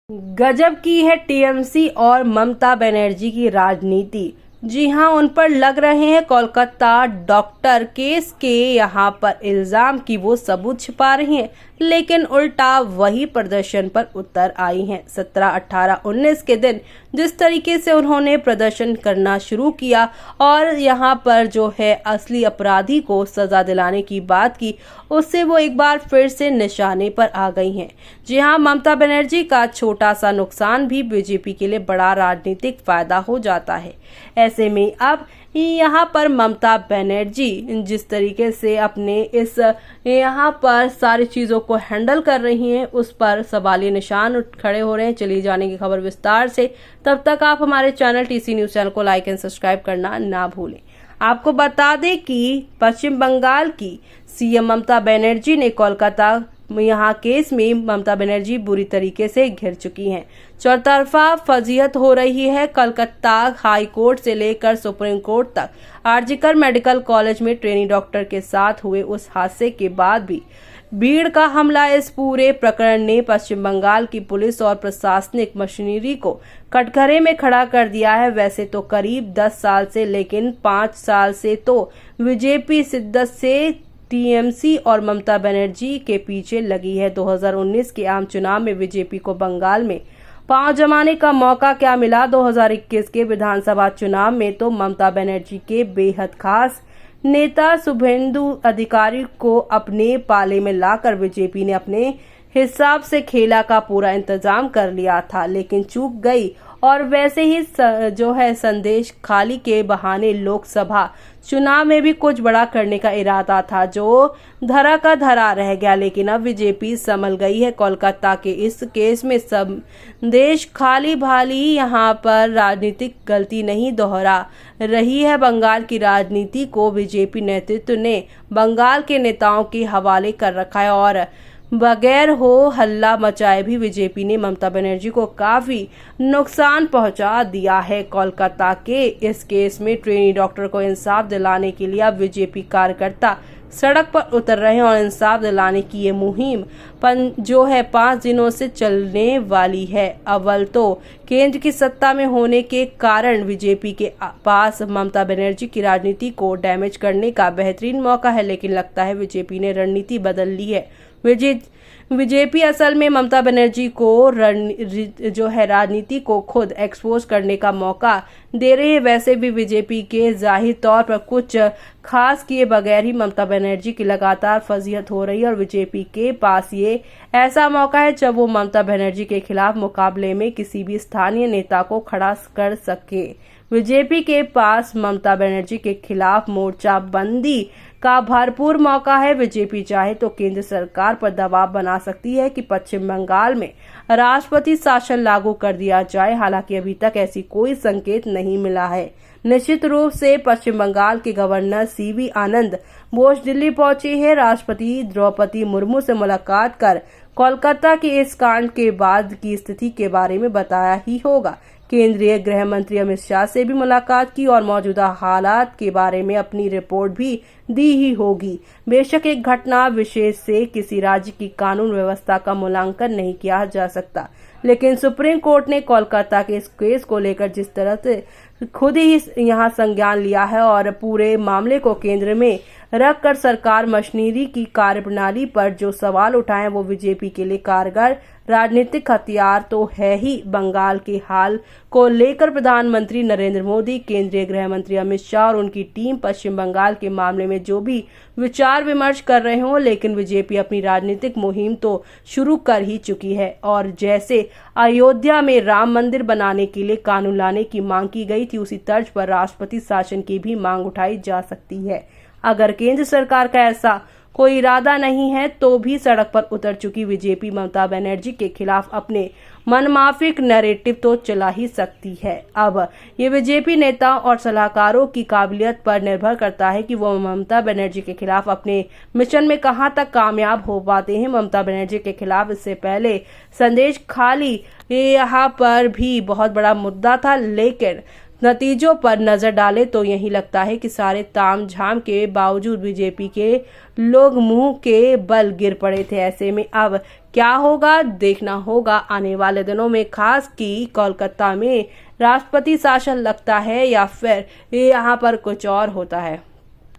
गजब की है टीएमसी और ममता बनर्जी की राजनीति। जी हां, उन पर लग रहे हैं कोलकाता डॉक्टर केस के यहां पर इल्जाम कि वो सबूत छिपा रही हैं, लेकिन उल्टा वही प्रदर्शन पर उतर आई हैं। 17, 18, 19 के दिन जिस तरीके से उन्होंने प्रदर्शन करना शुरू किया और यहां पर जो है असली अपराधी को सजा दिलाने की बात की, उससे वो एक बार फिर से निशाने पर आ गई हैं। जी हां, ममता बनर्जी का छोटा सा नुकसान भी बीजेपी के लिए बड़ा राजनीतिक फायदा हो जाता है। ऐसे में अब यहाँ पर ममता बनर्जी जिस तरीके से अपने इस यहाँ पर सारी चीज़ों को हैंडल कर रही हैं, उस पर सवालिया निशान खड़े हो रहे हैं। चलिए जाने की खबर विस्तार से। तब तक आप हमारे चैनल टीसी न्यूज़ चैनल को लाइक एंड सब्सक्राइब करना ना भूलें। आपको बता दें कि पश्चिम बंगाल की सीएम ममता बनर्जी ने कोलकाता यहाँ केस में ममता बनर्जी बुरी तरीके से घिर चुकी हैं। चौतरफा फजीहत हो रही है। कलकत्ता हाई कोर्ट से लेकर सुप्रीम कोर्ट तक आरजीकर मेडिकल कॉलेज में ट्रेनी डॉक्टर के साथ हुए उस हादसे के बाद भी भीड़ का हमला। इस पूरे प्रकरण ने पश्चिम बंगाल की पुलिस और प्रशासनिक मशीनरी को कटघरे में खड़ा कर दिया है। वैसे तो करीब 10 साल से, लेकिन 5 साल से तो बीजेपी शिद्दत से टीएमसी और ममता बनर्जी के पीछे लगी है। 2019 के आम चुनाव में बीजेपी को बंगाल में पांव जमाने का मौका क्या मिला? 2021 के विधानसभा चुनाव में तो ममता बनर्जी के बेहद खास नेता शुभेंदु अधिकारी को अपने पाले में लाकर बीजेपी ने अपने हिसाब से खेला का पूरा इंतजाम कर लिया था, लेकिन चूक गई। और वैसे ही जो है संदेश खाली के बहाने लोकसभा चुनाव में भी कुछ बड़ा करने का इरादा था, जो धरा का धरा रह गया। लेकिन अब बीजेपी संभल गई है। कोलकाता के इस केस में संदेश खाली भाली यहाँ पर राजनीतिक गलती नहीं दोहरा रही है। बंगाल की राजनीति को बीजेपी नेतृत्व ने बंगाल के नेताओं के हवाले कर रखा है और बगैर हो हल्ला मचाए भी बीजेपी ने ममता बनर्जी को काफी नुकसान पहुंचा दिया है। कोलकाता के इस केस में ट्रेनी डॉक्टर को इंसाफ दिलाने के लिए अब बीजेपी कार्यकर्ता सड़क पर उतर रहे हैं और इंसाफ दिलाने की ये मुहिम जो है 5 दिनों से चलने वाली है। अव्वल तो केंद्र की सत्ता में होने के कारण बीजेपी के पास ममता बनर्जी की राजनीति को डैमेज करने का बेहतरीन मौका है, लेकिन लगता है बीजेपी ने रणनीति बदल ली है। बीजेपी असल में ममता बनर्जी को जो है राजनीति को खुद एक्सपोज करने का मौका दे रही है। वैसे भी बीजेपी के जाहिर तौर पर कुछ खास किए बगैर ही ममता बनर्जी की लगातार फजीहत हो रही है और बीजेपी के पास ये ऐसा मौका है जब वो ममता बनर्जी के खिलाफ मुकाबले में किसी भी स्थानीय नेता को खड़ा कर सके। बीजेपी के पास ममता बनर्जी के खिलाफ मोर्चाबंदी का भरपूर मौका है। बीजेपी चाहे तो केंद्र सरकार पर दबाव बना सकती है कि पश्चिम बंगाल में राष्ट्रपति शासन लागू कर दिया जाए। हालांकि अभी तक ऐसी कोई संकेत नहीं मिला है। निश्चित रूप से पश्चिम बंगाल के गवर्नर सीवी आनंद बोस दिल्ली पहुंचे हैं। राष्ट्रपति द्रौपदी मुर्मू से मुलाकात कर कोलकाता के इस कांड के बाद की स्थिति के बारे में बताया ही होगा। केंद्रीय गृह मंत्री अमित शाह से भी मुलाकात की और मौजूदा हालात के बारे में अपनी रिपोर्ट भी दी ही होगी। बेशक एक घटना विशेष से किसी राज्य की कानून व्यवस्था का मूल्यांकन नहीं किया जा सकता, लेकिन सुप्रीम कोर्ट ने कोलकाता के इस केस को लेकर जिस तरह से खुद ही यहाँ संज्ञान लिया है और पूरे मामले को केंद्र में रखकर सरकार मशीनरी की कार्यप्रणाली पर जो सवाल उठाए वो बीजेपी के लिए कारगर राजनीतिक हथियार तो है ही। बंगाल के हाल को लेकर प्रधानमंत्री नरेंद्र मोदी, केंद्रीय गृह मंत्री अमित शाह और उनकी टीम पश्चिम बंगाल के मामले में जो भी विचार विमर्श कर रहे हों, लेकिन बीजेपी अपनी राजनीतिक मुहिम तो शुरू कर ही चुकी है। और जैसे अयोध्या में राम मंदिर बनाने के लिए कानून लाने की मांग की गई थी, उसी तर्ज पर राष्ट्रपति शासन की भी मांग उठाई जा सकती है। अगर केंद्र सरकार का ऐसा कोई इरादा नहीं है तो भी सड़क पर उतर चुकी बीजेपी ममता बनर्जी के खिलाफ अपने मनमाफिक नैरेटिव तो चला ही सकती है। अब ये बीजेपी नेता और सलाहकारों की काबिलियत पर निर्भर करता है कि वो ममता बनर्जी के खिलाफ अपने मिशन में कहां तक कामयाब हो पाते हैं। ममता बनर्जी के खिलाफ इससे पहले संदेश खाली यहाँ पर भी बहुत बड़ा मुद्दा था, लेकिन नतीजों पर नजर डालें तो यही लगता है कि सारे ताम झाम के बावजूद बीजेपी के लोग मुंह के बल गिर पड़े थे। ऐसे में अब क्या होगा देखना होगा आने वाले दिनों में, खास कि कोलकाता में राष्ट्रपति शासन लगता है या फिर यहाँ पर कुछ और होता है।